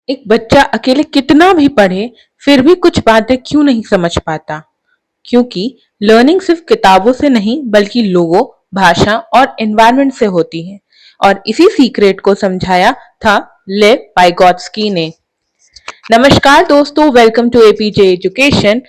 एक बच्चा अकेले कितना भी पढ़े, फिर भी कुछ बातें क्यों नहीं समझ पाता? क्योंकि लर्निंग सिर्फ किताबों से नहीं, बल्कि लोगों, भाषा और एनवायरनमेंट से होती है। और इसी सीक्रेट को समझाया था लेव वाइगोत्स्की ने। नमस्कार दोस्तों, वेलकम टू एपीजे एजुकेशन।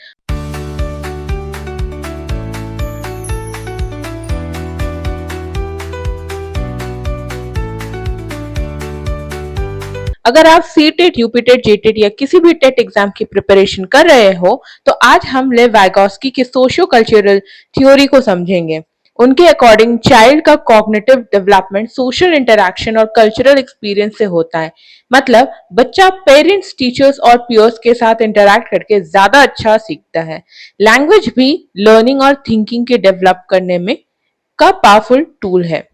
अगर आप सीटेट, यूपीटेट, जेटेट या किसी भी टेट एग्जाम की प्रिपरेशन कर रहे हो, तो आज हम लेव वाइगोत्स्की की सोशियो कल्चरल थ्योरी को समझेंगे। उनके अकॉर्डिंग चाइल्ड का कॉग्निटिव डेवलपमेंट सोशल इंटरैक्शन और कल्चरल एक्सपीरियंस से होता है। मतलब बच्चा पेरेंट्स, टीचर्स और पियर्स के साथ इंटरैक्ट करके ज्यादा अच्छा सीखता है। लैंग्वेज भी लर्निंग और थिंकिंग के डेवलप करने में का पावरफुल टूल है।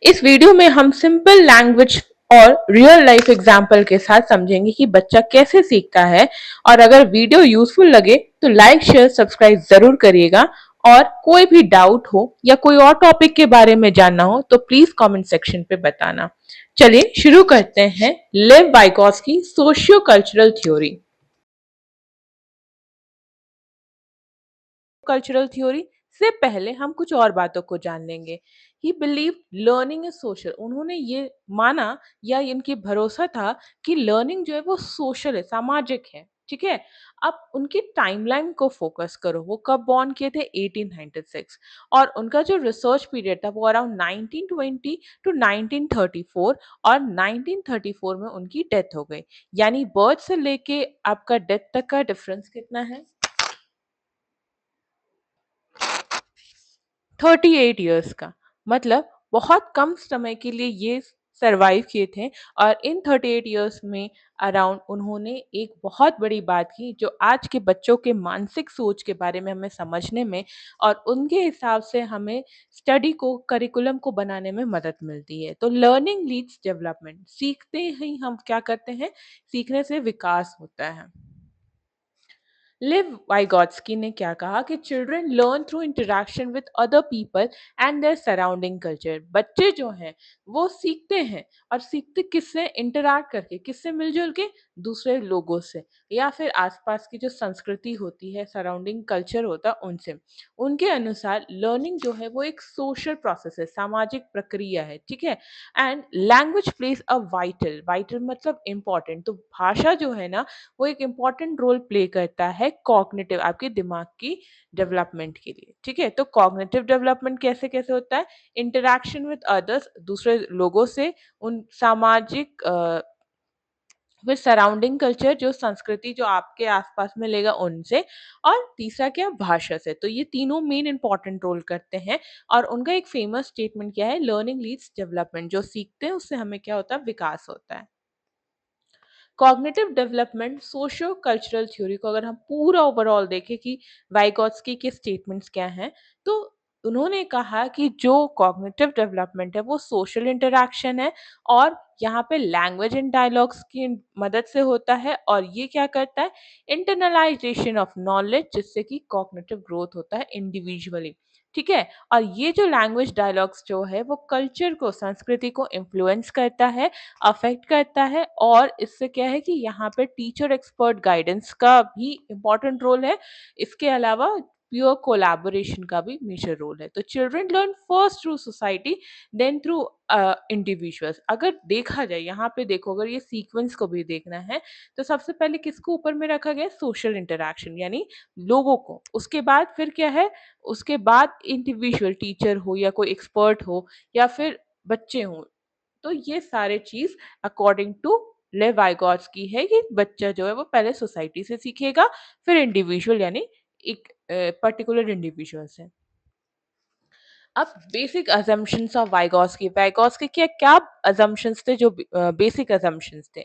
इस वीडियो में हम सिंपल लैंग्वेज और रियल लाइफ एग्जाम्पल के साथ समझेंगे कि बच्चा कैसे सीखता है। और अगर वीडियो यूजफुल लगे तो लाइक, शेयर, सब्सक्राइब जरूर करिएगा। और कोई भी डाउट हो या कोई और टॉपिक के बारे में जानना हो तो प्लीज कमेंट सेक्शन पे बताना। चलिए शुरू करते हैं लेव Vygotsky socio cultural theory. Cultural theory से पहले हम कुछ और बातों को जान लेंगे। ही बिलीव लर्निंग इज सोशल। उन्होंने ये माना या इनकी भरोसा था कि लर्निंग जो है वो सोशल है, सामाजिक है। ठीक है। अब उनकी टाइमलाइन को फोकस करो, वो कब बॉर्न किए थे? 1896। और उनका जो रिसर्च पीरियड था वो अराउंड 1920 टू 1934। और 1934 में उनकी डेथ हो गई। यानी बर्थ से लेके आपका डेथ तक का डिफरेंस कितना है? 38 का। मतलब बहुत कम समय के लिए ये सरवाइव किए थे। और इन 38 में अराउंड उन्होंने एक बहुत बड़ी बात की जो आज के बच्चों के मानसिक सोच के बारे में हमें समझने में और उनके हिसाब से हमें स्टडी को, करिकुलम को बनाने में मदद मिलती है। तो लर्निंग लीड्स डेवलपमेंट। सीखते ही हम क्या करते हैं? सीखने से विकास होता है। लिव वाइगोत्स्की ने क्या कहा कि children learn through interaction with other people and their surrounding culture. बच्चे जो हैं वो सीखते हैं। और सीखते किससे? इंटरैक्ट करके। किससे? मिलजुल के। दूसरे लोगों से, या फिर आसपास की जो संस्कृति होती है, सराउंडिंग कल्चर होता है, उनसे। उनके अनुसार लर्निंग जो है वो एक सोशल प्रोसेस है, सामाजिक प्रक्रिया है। ठीक है। And language plays a vital, vital मतलब इंपॉर्टेंट। तो भाषा जो है ना, वो एक इम्पॉर्टेंट रोल प्ले करता है कॉग्निटिव, आपके दिमाग की डेवलपमेंट के लिए। ठीक है। तो कॉग्निटिव डेवलपमेंट कैसे कैसे होता है? इंटरेक्शन विद अदर्स, दूसरे लोगों से, उन सामाजिक फिर सराउंडिंग कल्चर, जो संस्कृति जो आपके आसपास में लेगा उनसे। और तीसरा क्या? भाषा से। तो ये तीनों मेन इंपॉर्टेंट रोल करते हैं। और उनका एक फेमस स्टेटमेंट क्या है? Learning leads development. जो सीखते हैं उससे हमें क्या होता है? विकास होता है। Cognitive development socio cultural theory को अगर हम पूरा ओवरऑल देखें कि वाइगोत्स्की के स्टेटमेंट्स क्या हैं, तो उन्होंने कहा कि जो कॉग्निटिव डेवलपमेंट है वो सोशल इंटरैक्शन है। और यहाँ पे लैंग्वेज एंड डायलॉग्स की मदद से होता है। और ये क्या करता है? इंटरनलाइजेशन ऑफ नॉलेज, जिससे कि कॉग्निटिव ग्रोथ होता है इंडिविजुअली। ठीक है। और ये जो लैंग्वेज डायलॉग्स जो है वो कल्चर को, संस्कृति को इन्फ्लुएंस करता है, अफेक्ट करता है। और इससे क्या है कि यहाँ पे टीचर एक्सपर्ट गाइडेंस का भी इम्पोर्टेंट रोल है। इसके अलावा प्योर कोलैबोरेशन का भी मेजर रोल है। तो children learn first through society, then through individuals. अगर देखा जाए, यहाँ पे देखो, अगर ये सीक्वेंस को भी देखना है तो सबसे पहले किसको ऊपर में रखा गया? सोशल इंटरैक्शन, यानी लोगों को। उसके बाद फिर क्या है? उसके बाद इंडिविजुअल, टीचर हो या कोई एक्सपर्ट हो या फिर बच्चे हों। तो ये सारे चीज अकॉर्डिंग टू ले वाइगॉट्स्की है कि बच्चा जो है वो पहले सोसाइटी से सीखेगा, फिर इंडिविजुअल, यानी एक पर्टिकुलर इंडिविजुअल से। अब बेसिक अजम्पशंस ऑफ वाइगॉट्स्की। वाइगॉट्स्की के क्या अजम्पशंस थे? जो बेसिक अजम्पशंस थे।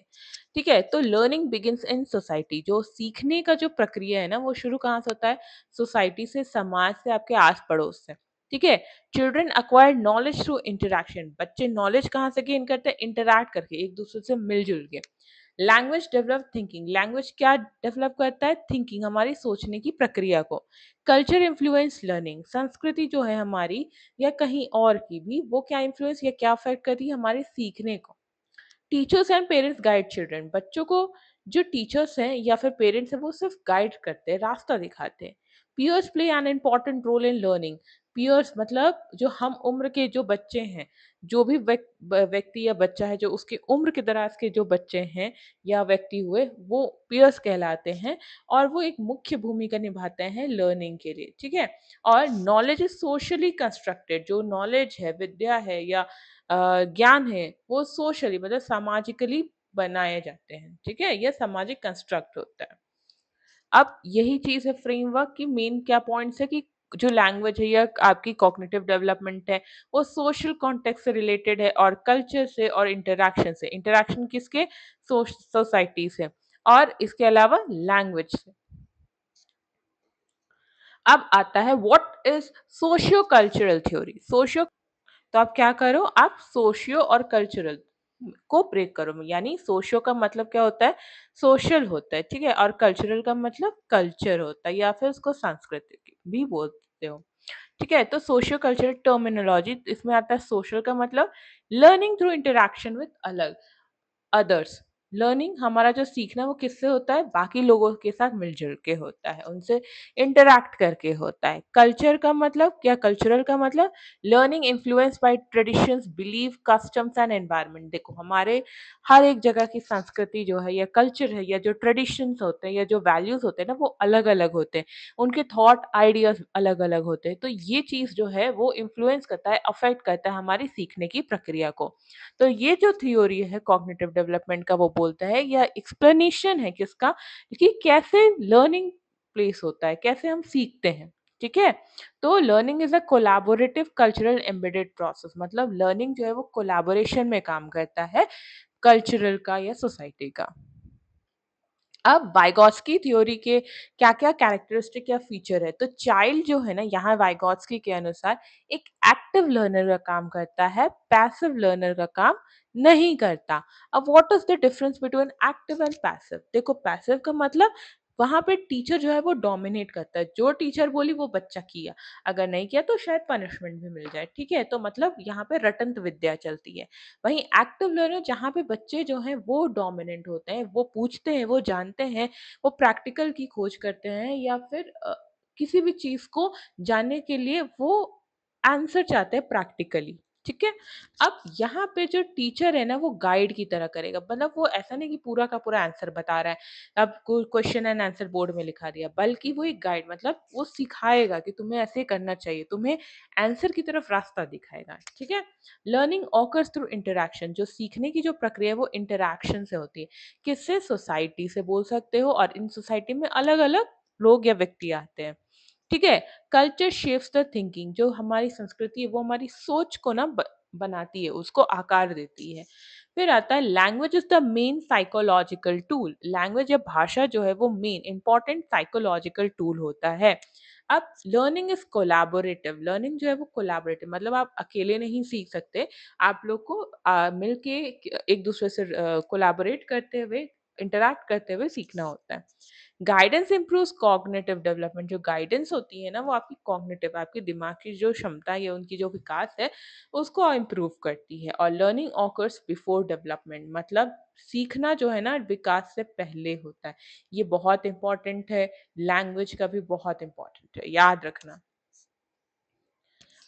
ठीक है। तो लर्निंग बिगिंस इन सोसाइटी। जो सीखने का जो प्रक्रिया है ना, वो शुरू कहाँ से होता है? सोसाइटी से, समाज से, आपके आस पड़ोस से। ठीक है। Children acquire knowledge through interaction. बच्चे नॉलेज कहाँ से गेन करते हैं? इंटरैक्ट करके, एक दूसरे से मिलजुल के। Language develop thinking. लैंग्वेज क्या डेवलप करता है? थिंकिंग, हमारी सोचने की प्रक्रिया को। Culture influence learning. संस्कृति जो है हमारी या कहीं और की भी, वो क्या इन्फ्लुएंस या क्या अफेक्ट करती है? हमारे सीखने को। Teachers and parents guide children. बच्चों को जो टीचर्स हैं या फिर पेरेंट्स हैं वो सिर्फ गाइड करते हैं, रास्ता दिखाते हैं। Peers play an important role in learning. Peers मतलब जो हम उम्र के जो बच्चे हैं, जो भी व्यक्ति या बच्चा है जो उसकी उम्र के दराज के जो बच्चे हैं या व्यक्ति हुए, वो पीयर्स कहलाते हैं और वो एक मुख्य भूमिका निभाते हैं लर्निंग के लिए, ठीक है? और नॉलेज इज सोशली कंस्ट्रक्टेड। जो नॉलेज है, विद्या है या ज्ञान है, वो सोशली मतलब सामाजिकली बनाए जाते हैं, ठीक है? ये सामाजिक कंस्ट्रक्ट होता है। अब यही चीज़ है फ्रेमवर्क की मेन क्या पॉइंट्स है कि जो लैंग्वेज है या आपकी कॉग्निटिव डेवलपमेंट है, वो सोशल कॉन्टेक्स्ट से रिलेटेड है और कल्चर से और इंटरैक्शन से। इंटरैक्शन किसके? सोसाइटी से और इसके अलावा लैंग्वेज से। अब आता है what is socio cultural theory? Socio तो आप क्या करो, आप सोशियो और कल्चरल को ब्रेक करो। यानी सोशियो का मतलब क्या होता है? सोशल होता है, ठीक है? और कल्चरल का मतलब कल्चर होता है या फिर उसको सांस्कृतिक भी बोलते हो, ठीक है? तो सोशियो कल्चरल टर्मिनोलॉजी इसमें आता है। सोशल का मतलब लर्निंग थ्रू इंटरैक्शन विद अलग अदर्स। लर्निंग हमारा जो सीखना वो किससे होता है? बाकी लोगों के साथ मिलजुल के होता है, उनसे इंटरैक्ट करके होता है। कल्चर का मतलब क्या? कल्चरल का मतलब learning influenced by traditions, belief, customs and environment. देखो हमारे हर एक जगह की संस्कृति जो है या कल्चर है या जो ट्रेडिशंस होते हैं या जो वैल्यूज होते हैं ना, वो अलग अलग होते हैं। उनके थॉट आइडियाज अलग अलग होते हैं। तो ये चीज जो है वो इन्फ्लुएंस करता है, अफेक्ट करता है हमारी सीखने की प्रक्रिया को। तो ये जो थ्योरी है कॉग्निटिव डेवलपमेंट का, वो बोलता है या एक्सप्लेनेशन है किसका, कि कैसे लर्निंग प्लेस होता है, कैसे हम सीखते हैं, ठीक है? तो learning is a collaborative cultural embedded process. मतलब लर्निंग जो है वो कोलैबोरेशन में काम करता है, कल्चरल का या सोसाइटी का। अब वाइगॉत्स्की थ्योरी के क्या-क्या कैरेक्टरिस्टिक या फीचर है? तो चाइल्ड जो है ना, यहाँ वाइगॉत्स्की के अनुसार एक एक्टिव लर्नर का काम करता है, पैसिव लर्नर का काम नहीं करता। अब what is the difference between active and passive? देखो पैसिव का मतलब वहाँ पे टीचर जो है वो डोमिनेट करता है। जो टीचर बोली वो बच्चा किया, अगर नहीं किया तो शायद पनिशमेंट भी मिल जाए, ठीक है? तो मतलब यहाँ पे रटंत विद्या चलती है। वहीं एक्टिव लर्नर जहाँ पे बच्चे जो हैं वो डोमिनेंट होते हैं, वो पूछते हैं, वो जानते हैं, वो प्रैक्टिकल की खोज करते हैं या फिर किसी भी चीज़ को जानने के लिए वो आंसर चाहते हैं प्रैक्टिकली, ठीक है? अब यहाँ पे जो टीचर है ना वो गाइड की तरह करेगा, मतलब वो ऐसा नहीं कि पूरा का पूरा आंसर बता रहा है, अब को क्वेश्चन एंड आंसर बोर्ड में लिखा दिया, बल्कि वो एक गाइड मतलब वो सिखाएगा कि तुम्हें ऐसे करना चाहिए, तुम्हें आंसर की तरफ रास्ता दिखाएगा, ठीक है? Learning occurs through interaction. जो सीखने की जो प्रक्रिया है वो इंटरैक्शन से होती है। किससे? सोसाइटी से बोल सकते हो और इन सोसाइटी में अलग-अलग लोग या व्यक्ति आते हैं। ठीक है? Culture shapes the thinking. जो हमारी संस्कृति है वो हमारी सोच को ना बनाती है, उसको आकार देती है। फिर आता है language is the main psychological tool. Language या भाषा जो है वो मेन इम्पोर्टेंट साइकोलॉजिकल टूल होता है। अब लर्निंग इज़ कोलैबोरेटिव। लर्निंग जो है वो कोलैबोरेटिव मतलब आप अकेले नहीं सीख सकते। आप लोग को मिलके एक-दूसरे से कोलैबोरेट करते हुए, इंटरैक्ट करते हुए सीखना होता है। Guidance improves cognitive development. जो गाइडेंस होती है ना वो आपकी कॉग्निटिव, आपके दिमाग की जो क्षमता है, उनकी जो विकास है, उसको इम्प्रूव करती है। और लर्निंग ऑकर्स बिफोर डेवलपमेंट मतलब सीखना जो है ना विकास से पहले होता है। ये बहुत इंपॉर्टेंट है। लैंग्वेज का भी बहुत इंपॉर्टेंट है, याद रखना।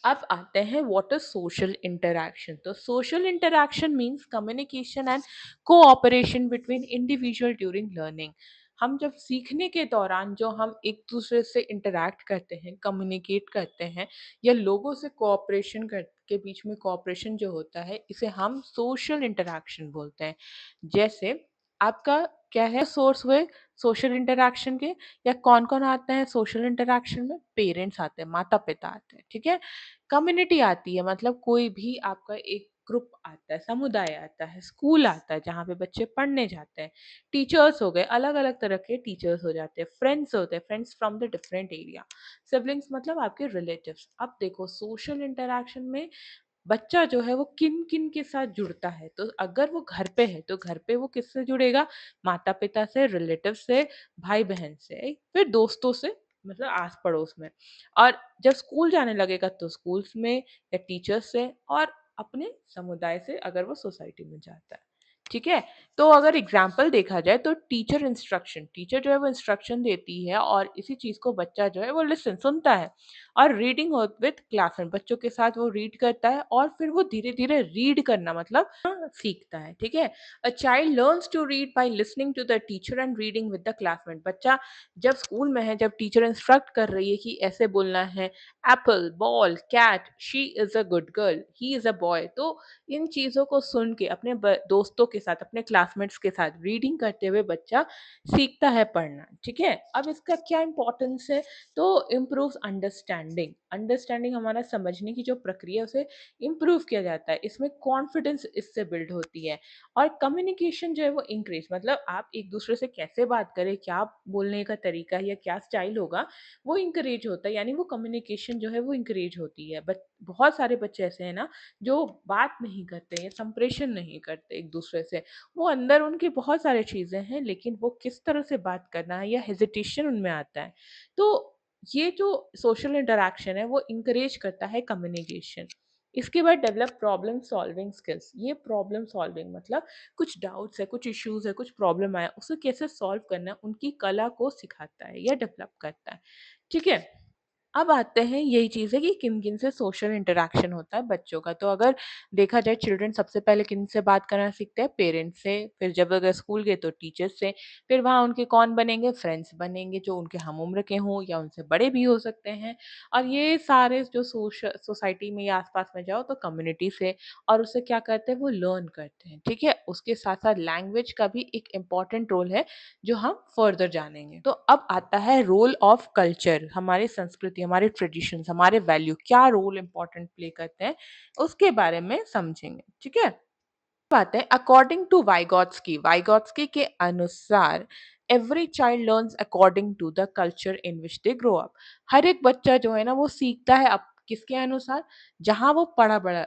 अब आते हैं व्हाट इज सोशल इंटरैक्शन। तो social interaction means communication and cooperation between individual during learning. हम जब सीखने के दौरान जो हम एक दूसरे से इंटरैक्ट करते हैं, कम्युनिकेट करते हैं या लोगों से कोऑपरेशन कर के बीच में कोऑपरेशन जो होता है, इसे हम सोशल इंटरैक्शन बोलते हैं। जैसे आपका क्या है सोर्स हुए सोशल इंटरैक्शन के, या कौन-कौन आते हैं सोशल इंटरैक्शन में? पेरेंट्स आते हैं, माता-पिता आते हैं, ठीक है? कम्युनिटी आती है मतलब कोई भी आपका एक ग्रुप आता है, समुदाय आता है, स्कूल आता है जहाँ पे बच्चे पढ़ने जाते हैं, टीचर्स हो गए, अलग-अलग तरह के टीचर्स हो जाते हैं, फ्रेंड्स होते हैं, friends from the different area, siblings मतलब आपके रिलेटिव्स। अब देखो सोशल इंटरैक्शन में बच्चा जो है वो किन-किन के साथ जुड़ता है, तो अगर वो घर पे है, तो घर पे वो किससे जुड़ेगा? माता-पिता से, रिलेटिव से, भाई-बहन से, फिर दोस्तों से मतलब आस-पड़ोस में। और जब स्कूल जाने लगेगा तो स्कूल्स में या टीचर्स से और अपने समुदाय से अगर वो सोसाइटी में जाता है। ठीक है? तो अगर एग्ज़ाम्पल देखा जाए तो टीचर जो है वो इंस्ट्रक्शन देती है और इसी चीज़ को बच्चा जो है वो सुनता है और रीडिंग विद क्लास में बच्चों के साथ वो रीड करता है और फिर वो धीरे-धीरे रीड करना मतलब सीखता है, ठीक है? A child learns to read by listening to the teacher and reading with the classmate. बच्चा जब स्कूल में है, जब टीचर इंस्ट्रक्ट कर रही है कि ऐसे बोलना है, apple, ball, cat, she is a good girl, he is a boy, तो इन चीज़ों को सुन के अपने दोस्तों के साथ, अपने क्लासमेट्स के साथ रीडिंग करते हुए बच्चा सीखता है पढ़ना, ठीक है? अब इसका क्या इम्पोर्टेंस है? तो इम्प्रूव्स अंडरस्टैंडिंग। अंडरस्टैंडिंग हमारा समझने की जो प्रक्रिया है उसे इम्प्रूव किया जाता है। इसमें कॉन्फिडेंस इससे बिल्ड होती है और कम्युनिकेशन जो है वो इंक्रीज मतलब आप एक दूसरे से कैसे बात करें, क्या बोलने का तरीका है या क्या स्टाइल होगा, वो इंकरेज होता है, यानी वो कम्युनिकेशन जो है वो इंकरेज होती है। बट बहुत सारे बच्चे ऐसे हैं ना जो बात नहीं करते या संप्रेषण नहीं करते एक दूसरे से। वो अंदर उनकी बहुत सारी चीज़ें हैं लेकिन वो किस तरह से बात करना है या हेजिटेशन उनमें आता है। तो ये जो सोशल इंटरैक्शन है वो एनकरेज करता है कम्युनिकेशन। इसके बाद डेवलप प्रॉब्लम सॉल्विंग स्किल्स। ये प्रॉब्लम सॉल्विंग मतलब कुछ डाउट्स है, कुछ इश्यूज़ है, कुछ प्रॉब्लम आया, उसे कैसे सॉल्व करना है, उनकी कला को सिखाता है या डेवलप करता है। ठीक है? अब आते हैं यही चीज़ है कि किन-किन से सोशल इंटरैक्शन होता है बच्चों का। तो अगर देखा जाए चिल्ड्रन सबसे पहले किन से बात करना सीखते हैं? पेरेंट्स से, फिर जब अगर स्कूल गए तो टीचर्स से, फिर वहाँ उनके कौन बनेंगे? फ्रेंड्स बनेंगे जो उनके हम उम्र के हों या उनसे बड़े भी हो सकते हैं। और ये सारे जो सोसाइटी में या आस-पास में जाओ तो कम्युनिटी से और उससे क्या करते हैं? वो लर्न करते हैं, ठीक है? उसके साथ-साथ लैंग्वेज का भी एक इम्पोर्टेंट रोल है जो हम फर्दर जानेंगे। तो अब आता है रोल ऑफ कल्चर, हमारी संस्कृति, हमारे ट्रेडिशंस, हमारे वैल्यू क्या रोल इम्पोर्टेंट प्ले करते हैं, उसके बारे में समझेंगे, ठीक है? बात है अकॉर्डिंग टू वाइगॉत्स्की के अनुसार every child learns according to the culture in which they grow up. हर एक बच्चा जो है ना वो सीखता है अब किसके अनुसार? जहाँ वो पढ़ा बड़ा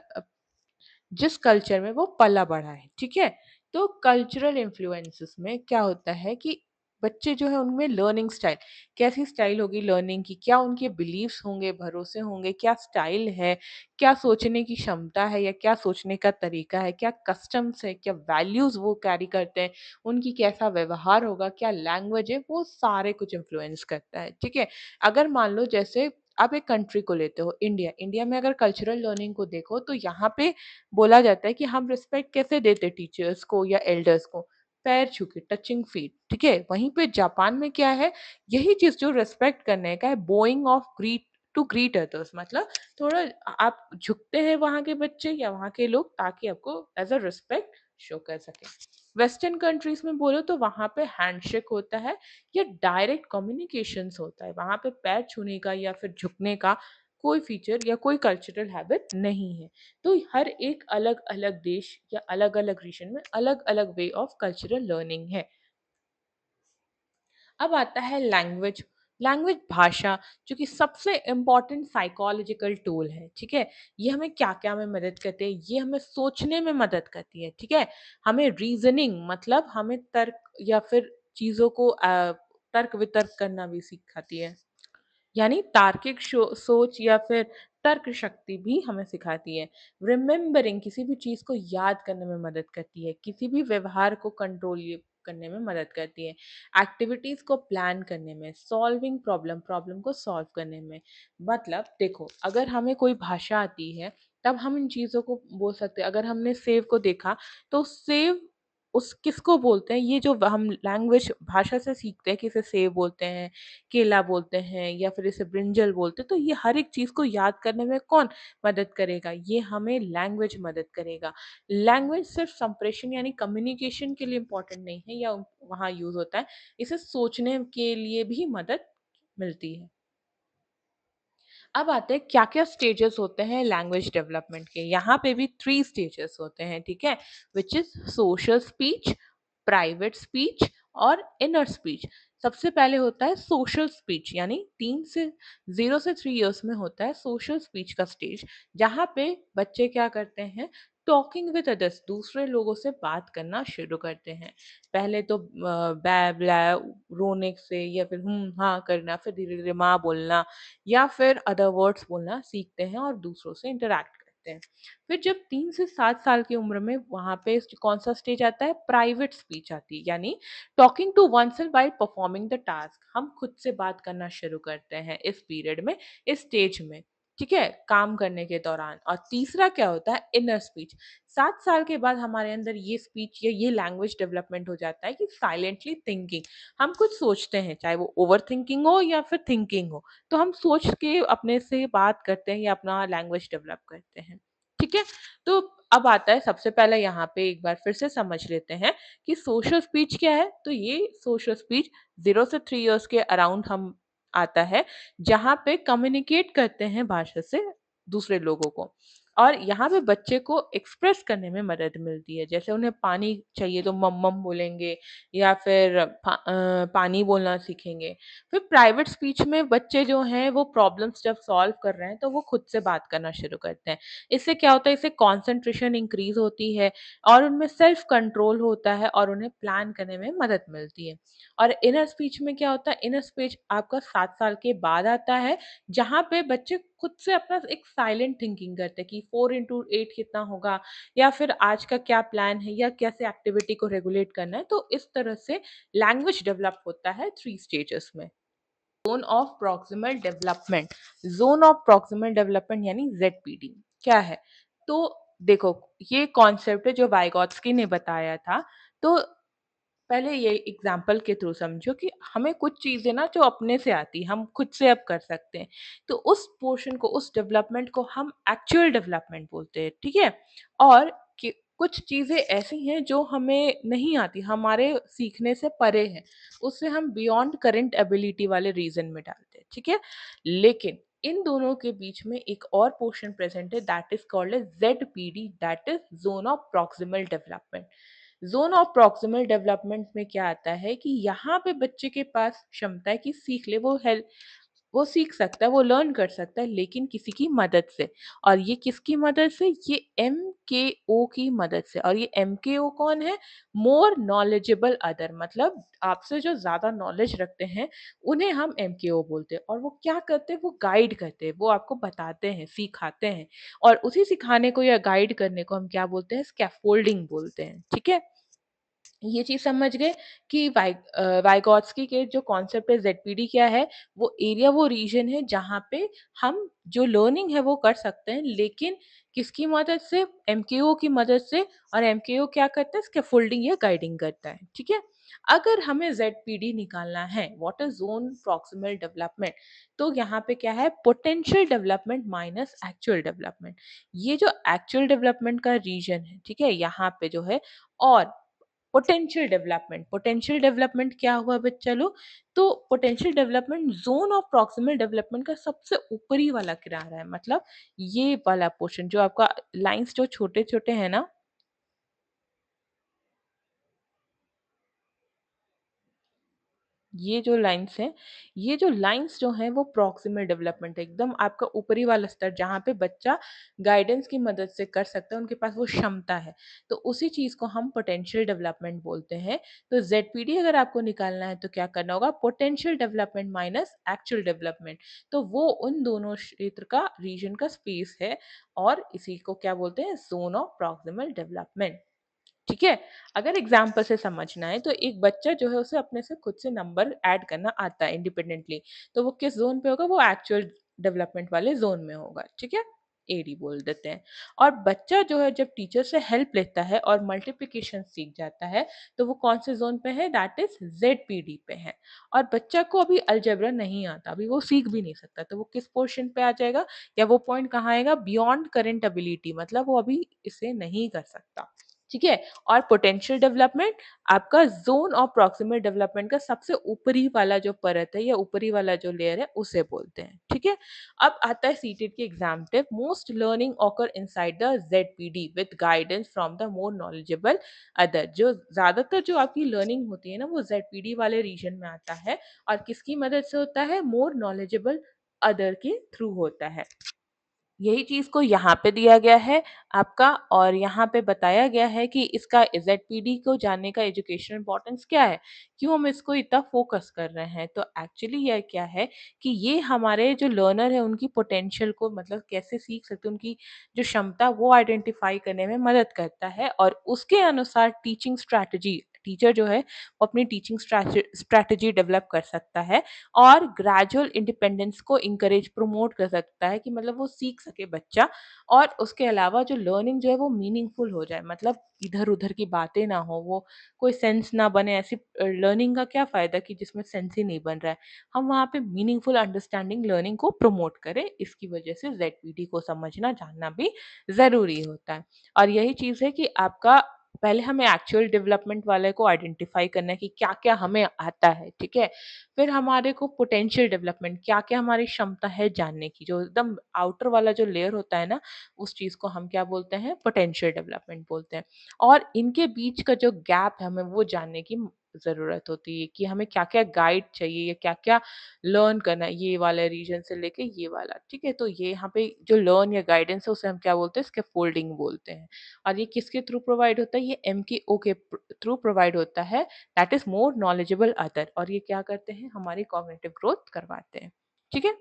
जिस कल्चर में वो पला-बढ़ा है, ठीक है? तो कल्चरल इन्फ्लुएंसेस में क्या होता है कि बच्चे जो हैं उनमें लर्निंग स्टाइल, कैसी स्टाइल होगी लर्निंग की? क्या उनके बिलीफ्स होंगे, भरोसे होंगे, क्या स्टाइल है, क्या सोचने की क्षमता है या क्या सोचने का तरीका है, क्या कस्टम्स है, क्या वैल्यूज़ वो कैरी करते हैं, उनकी कैसा व्यवहार होगा, क्या लैंग्वेज है, वो सारे कुछ इन्फ्लुएंस करता है, ठीक है? अगर मान लो जैसे आप एक कंट्री को लेते हो इंडिया, इंडिया में अगर कल्चरल लर्निंग को देखो तो यहाँ पे बोला जाता है कि हम रिस्पेक्ट कैसे देते टीचर्स को या एल्डर्स को? पैर छू के, टचिंग फीट, ठीक है? वहीं पे जापान में क्या है, यही चीज़ जो रिस्पेक्ट करने का है, bowing of greet to greet others मतलब थोड़ा आप झुकते हैं वहाँ के बच्चे या वहाँ के लोग ताकि आपको एज़ अ रिस्पेक्ट शो कर सकें। वेस्टर्न कंट्रीज़ में बोलो तो वहाँ पे हैंडशेक होता है या डायरेक्ट कम्युनिकेशंस होता है। वहाँ पे पैर छूने का या फिर झुकने का कोई फीचर या कोई कल्चरल हैबिट नहीं है। तो हर एक अलग-अलग देश या अलग-अलग रीजन में अलग-अलग वे ऑफ कल्चरल लर्निंग है। अब आता है लैंग्वेज। लैंग्वेज भाषा जो कि सबसे इम्पोर्टेंट साइकोलॉजिकल टूल है, ठीक है? ये हमें क्या-क्या में मदद करती है? ये हमें सोचने में मदद करती है, ठीक है? हमें रीज़निंग मतलब हमें तर्क या फिर चीज़ों को तर्क-वितर्क करना भी सिखाती है। यानी तार्किक सोच या फिर तर्क शक्ति भी हमें सिखाती है। रिमेम्बरिंग किसी भी चीज़ को याद करने में मदद करती है, किसी भी व्यवहार को कंट्रोल ये करने में मदद करती है, एक्टिविटीज़ को प्लान करने में, सॉल्विंग प्रॉब्लम को सॉल्व करने में। मतलब देखो, अगर हमें कोई भाषा आती है, तब हम इन चीज़ों को बोल सकते हैं। अगर हमने सेव को देखा, तो सेव उस किसको बोलते हैं? ये जो हम लैंग्वेज भाषा से सीखते हैं कि इसे सेव बोलते हैं, केला बोलते हैं या फिर इसे ब्रिंजल बोलते हैं, तो ये हर एक चीज़ को याद करने में कौन मदद करेगा? ये हमें लैंग्वेज मदद करेगा। लैंग्वेज सिर्फ़ संप्रेषण यानी कम्युनिकेशन के लिए इम्पोर्टेंट नहीं है या वहाँ यूज़ होता है, इसे सोचने के लिए भी मदद मिलती है। अब आते हैं क्या-क्या स्टेजेस होते हैं लैंग्वेज डेवलपमेंट के। यहाँ पे भी 3 स्टेजेस होते हैं, ठीक है? Which is social speech, private speech और इनर स्पीच। सबसे पहले होता है सोशल स्पीच यानी 3 से 0 से 3 इयर्स में होता है सोशल स्पीच का स्टेज, जहाँ पे बच्चे क्या करते हैं, टॉकिंग विद अदर्स दूसरे लोगों से बात करना शुरू करते हैं। पहले तो ब्लै-ब्लै रोने से या फिर हाँ करना, फिर धीरे-धीरे माँ बोलना या फिर अदर वर्ड्स बोलना सीखते हैं और दूसरों से इंटरैक्ट करते हैं। सकते हैं। फिर जब 3 से 7 साल की उम्र में वहाँ पे कौन-सा स्टेज आता है, प्राइवेट स्पीच आती है, यानी talking to oneself while performing the task. हम खुद से बात करना शुरू करते हैं इस पीरियड में, इस स्टेज में, ठीक है? काम करने के दौरान। और तीसरा क्या होता है, इनर स्पीच। 7 साल के बाद हमारे अंदर ये स्पीच या ये लैंग्वेज डेवलपमेंट हो जाता है कि साइलेंटली थिंकिंग। हम कुछ सोचते हैं, चाहे वो ओवरथिंकिंग हो या फिर थिंकिंग हो, तो हम सोच के अपने से बात करते हैं या अपना लैंग्वेज डेवलप करते हैं, ठीक है? तो अब आता है, सबसे पहले यहाँ पे एक बार फिर से समझ लेते हैं कि सोशल स्पीच क्या है। तो ये सोशल स्पीच 0 से 3 इयर्स के अराउंड हम आता है, जहाँ पे कम्युनिकेट करते हैं भाषा से दूसरे लोगों को। और यहाँ पे बच्चे को एक्सप्रेस करने में मदद मिलती है। जैसे उन्हें पानी चाहिए तो मम-मम बोलेंगे या फिर पानी बोलना सीखेंगे। फिर प्राइवेट स्पीच में बच्चे जो हैं वो प्रॉब्लम्स जब सॉल्व कर रहे हैं तो वो खुद से बात करना शुरू करते हैं। इससे क्या होता है, इससे कंसंट्रेशन इंक्रीज़ होती है और उनमें सेल्फ कंट्रोल होता है और उन्हें प्लान करने में मदद मिलती है। और इनर स्पीच में क्या होता है, इनर स्पीच आपका 7 साल के बाद आता है, जहाँ पे बच्चे खुद से अपना एक साइलेंट थिंकिंग करते हैं कि 4 इंटू 8 कितना होगा, या फिर आज का क्या प्लान है या कैसे एक्टिविटी को रेगुलेट करना है। तो इस तरह से लैंग्वेज डेवलप होता है 3 स्टेजेस में। Zone of proximal development. Zone of proximal development यानी ज़ेडपीडी क्या है? तो देखो, ये कॉन्सेप्ट है जो वाइगोत्स्की ने बताया था। तो पहले ये एग्जाम्पल के थ्रू समझो कि हमें कुछ चीज़ें ना जो अपने से आती हैं, हम खुद से अब कर सकते हैं। तो उस पोर्शन को, उस डेवलपमेंट को हम एक्चुअल डेवलपमेंट बोलते हैं, ठीक है? और कि कुछ चीज़ें ऐसी हैं जो हमें नहीं आती, हमारे सीखने से परे हैं। उससे हम बियॉन्ड करंट एबिलिटी वाले रीज़न में डालते हैं, ठीक है? लेकिन इन दोनों के बीच में एक और पोर्शन प्रेज़ेंट है, that is called as ZPD, that is zone of proximal development. Zone of proximal development में क्या आता है कि यहाँ पे बच्चे के पास क्षमता है कि सीख ले, वो सीख सकता है, वो लर्न कर सकता है, लेकिन किसी की मदद से। और ये किसकी मदद से? ये एमकेओ की मदद से। और ये एमकेओ कौन है? मोर नॉलेजेबल अदर, मतलब आपसे जो ज़्यादा नॉलेज रखते हैं, उन्हें हम एमकेओ बोलते हैं। और वो क्या करते हैं? वो गाइड करते हैं, वो आपको बताते हैं, सिखाते हैं। और उसी सिखाने को या गाइड करने को हम क्या बोलते हैं? स्कैफोल्डिंग बोलते हैं, ठीक है? ये चीज़ समझ गए कि वाइगॉत्स्की के जो कॉन्सेप्ट है, ज़ेडपीडी क्या है? वो एरिया, वो रीजन है जहाँ पे हम जो लर्निंग है वो कर सकते हैं, लेकिन किसकी मदद से? एमकेओ की मदद से। और एमकेओ क्या करता है? स्कैफोल्डिंग या गाइडिंग करता है, ठीक है? अगर हमें ज़ेडपीडी निकालना है, what is zone proximal development, तो यहाँ पे क्या है? Potential development minus actual development. ये जो एक्चुअल डेवलपमेंट का रीजन है, ठीक है? यहाँ पे जो है, और पोटेंशियल डेवलपमेंट क्या हुआ बच्चा लोग? तो potential development zone of proximal development का सबसे ऊपरी वाला किनारा है। मतलब ये वाला पोर्शन जो आपका, लाइन्स जो छोटे-छोटे हैं ना, ये जो लाइन्स जो हैं वो प्रॉक्सिमल डेवलपमेंट है। एकदम आपका ऊपरी वाला स्तर, जहाँ पे बच्चा गाइडेंस की मदद से कर सकता है, उनके पास वो क्षमता है। तो उसी चीज़ को हम पोटेंशियल डेवलपमेंट बोलते हैं। तो ज़ेडपीडी अगर आपको निकालना है तो क्या करना होगा? Potential development minus actual development. तो वो उन दोनों क्षेत्र का, रीजन का स्पेस है, और इसी को क्या बोलते हैं? Zone of proximal development. ठीक है? अगर एग्ज़ाम्पल से समझना है, तो एक बच्चा जो है उसे अपने से खुद से नंबर ऐड करना आता है इंडिपेंडेंटली। तो वो किस ज़ोन पे होगा? वो एक्चुअल डेवलपमेंट वाले ज़ोन में होगा, ठीक है? एडी बोल देते हैं। और बच्चा जो है जब टीचर से हेल्प लेता है और मल्टिप्लिकेशन सीख जाता है, तो वो कौन से ज़ोन पे है? दैट इज़ ज़ेडपीडी पे है। और बच्चा को अभी अलजेब्रा नहीं आता, अभी वो सीख भी नहीं सकता, तो वो किस पोर्शन पे आ जाएगा, या वो पॉइंट कहाँ आएगा? बियॉन्ड करंट एबिलिटी, मतलब वो अभी इसे नहीं कर सकता। ठीक है? और पोटेंशियल डेवलपमेंट आपका ज़ोन ऑफ प्रॉक्सिमल डेवलपमेंट का सबसे ऊपरी वाला जो परत है या ऊपरी वाला जो लेयर है, उसे बोलते हैं, ठीक है? अब आता है सीटेट की exam tip. Most learning occur inside the ZPD with guidance from the more knowledgeable other. जो ज़्यादातर जो आपकी लर्निंग होती है ना, वो ज़ेडपीडी वाले रीजन में आता है, और किसकी मदद से होता है? मोर नॉलेजेबल अदर के थ्रू होता है। यही चीज़ को यहाँ पे दिया गया है आपका और यहाँ पे बताया गया है कि इसका ज़ेडपीडी को जानने का एजुकेशनल इम्पोर्टेंस क्या है? क्यों हम इसको इतना फ़ोकस कर रहे हैं? तो एक्चुअली ये क्या है कि ये हमारे जो लर्नर है उनकी पोटेंशियल को मतलब कैसे सीख सकते हैं, उनकी जो क्षमता वो आइडेंटिफ़ाई करने में मदद करता है और उसके अनुसार टीचिंग स्ट्रैटेजी टीचर जो है वो अपनी टीचिंग स्ट्रैटेजी डेवलप कर सकता है और ग्रेजुअल इंडिपेंडेंस को इंकरेज प्रमोट कर सकता है कि मतलब वो सीख सके बच्चा और उसके अलावा जो लर्निंग जो है वो मीनिंगफुल हो जाए मतलब इधर-उधर की बातें ना हो, वो कोई सेंस ना बने ऐसी लर्निंग का क्या फ़ायदा कि जिसमें सेंस ही नहीं बन रहा है। हम वहाँ पे मीनिंगफुल अंडरस्टैंडिंग लर्निंग को प्रमोट करें, इसकी वजह से ज़ेडपीडी को समझना जानना भी ज़रूरी होता है। और यही चीज़ है कि आपका पहले हमें एक्चुअल डेवलपमेंट वाले को आइडेंटिफ़ाई करना है कि क्या-क्या हमें आता है, ठीक है? फिर हमारे को पोटेंशियल डेवलपमेंट क्या-क्या हमारी क्षमता है जानने की, जो एकदम आउटर वाला जो लेयर होता है ना, उस चीज़ को हम क्या बोलते हैं? पोटेंशियल डेवलपमेंट बोलते हैं। और इनके बीच का जो गैप है, हमें वो जानने की ज़रूरत होती है कि हमें क्या-क्या गाइड चाहिए या क्या-क्या लर्न करना है, ये वाले रीजन से लेके ये वाला, ठीक है? तो ये यहाँ पे जो लर्न या गाइडेंस है, उसे हम क्या बोलते हैं? स्कैफोल्डिंग बोलते हैं। और ये किसके थ्रू प्रोवाइड होता है? ये एमकेओ के थ्रू प्रोवाइड होता है that is more knowledgeable other और ये क्या करते हैं हमारी कॉग्निटिव ग्रोथ करवाते हैं। ठीक है?